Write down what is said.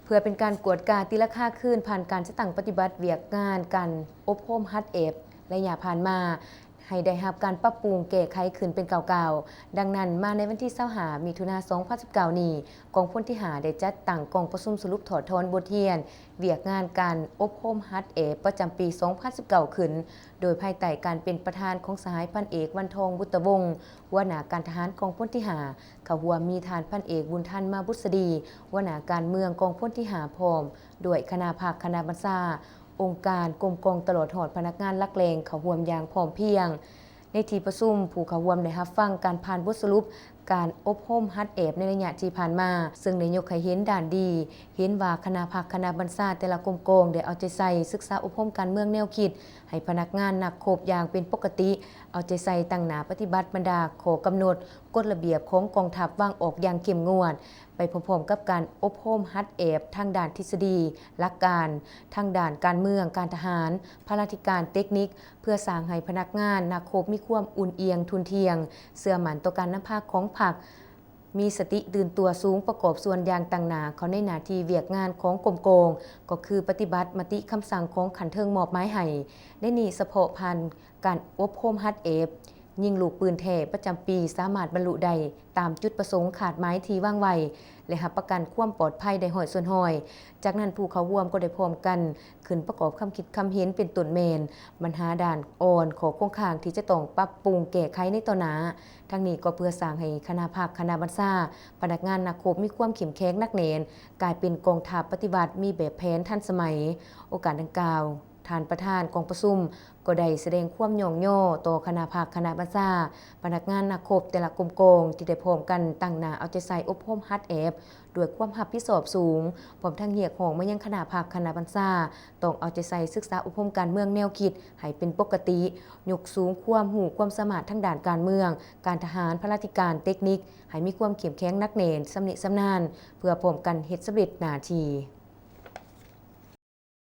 เพื่อเป็นการกวดกาตีราคาขึ้นผ่านการตั้งปฏิบัติเวียกงานการอบรมฮัดเอฟและอย่าผ่านมาให้ได้รับการปรับปรุงแก้ไขขึ้นเป็นเก่าๆดังนั้นมาในวันที่25มิถุนายน2019นี้กองพลที่5ได้จัดตั้งกองประชุมสรุปถอดถอนบทเรียนเวียกงานการอบรมฮัดเอฟประจำปี2019ขึ้นโดยภายใต้การเป็นประธานของสหายพันเอกวันทองบุตรวงศ์หัวหน้าการทหารกองพลที่5เขาหัวมีฐานพันเอกบุญทันมาบุษดีหัวหน้าการเมืองกองพลที่5พร้อมด้วยคณะภาคคณะบรรษาองค์การกรมกองตลอดหอดพนักงานลักเลงเขาห่วมยางพร้อมเพียงในที่ประชุมผู้เขาห่วมได้รับฟังการผ่านบทสรุปการอบรมฮัดเอฟในระยะที่ผ่านมาซึ่งได้ยกให้เห็นด่านดีเห็นว่าคณะภาคคณะบรรษาแต่ละกรมกองได้เอาใจใส่ศึกษาอบรมการเมืองแนวคิดให้พนักงานนักโคบอย่างเป็นปกติเอาใจใส่ตั้งหน้าปฏิบัติบรรดาข้อกำหนดกฎระเบียบของกองทัพวางออกอย่างเข้มงวดไปพร้อมๆกับการอบรมฮัดเอฟทางด้านทฤษฎีหลักการทางด้านการเมืองการทหารพลาธิการเทคนิคเพื่อสร้างให้พนักงานนักโคบมีความอุ่นเอียงทุนเทียงเสื่อมั่นต่อการนำพาของพรรคมีสติตื่นตัวสูงประกอบส่วนอย่างต่างหน้าเขาในหน้าที่เวียกงานของกรมกองก็คือปฏิบัติมติคำสั่งของขันเทิงมอบหมายให้ในนี้เฉพาะพันการอบรมฮัดเอฟยิงลูกปืนแท้ประจำปีสามารถบรรลุได้ตามจุดประสงค์ขาดไม้ที่ว่างไวและรับประกันความปลอดภัยได้หอยส่วนหอยจากนั้นผู้เขาร่วมก็ได้พร้อมกันขึ้นประกอบคำคิดคำเห็นเป็นต้นเมนปัญหาด่านอ่อนของโครงข่างที่จะต้องปรับปรุงแก้ไขในต่อหน้าทั้งนี้ก็เพื่อสร้างให้คณะภาคคณะบรรษาพนักงานนักโคบมีความเข้มแข็งนักแน่นกลายเป็นกองทัพปฏิบัติมีแบบแผนทันสมัยโอกาสดังกล่าวท่านประธานกองประชุมก็ได้แสดงความย่องย่อต่อคณะภาคคณะบรรษาพนักงานนักโคบแต่ละกรมกองที่ได้พร้อมกันตั้งหน้าเอาใจใส่อบรมฮัดเอฟด้วยความรับผิดชอบสูงพร้อมทั้งเรียกร้องมายังคณะภาคคณะบรรษาต้องเอาใจใส่ศึกษาอบรมการเมืองแนวคิดให้เป็นปกติยกสูงความรู้ความสามารถทั้งด้านการเมืองการทหารพลาธิการเทคนิคให้มีความเข้มแข็งนักแน่นสำนิสำนานเพื่อพร้อมกันเฮ็ดสำเร็จหน้าที่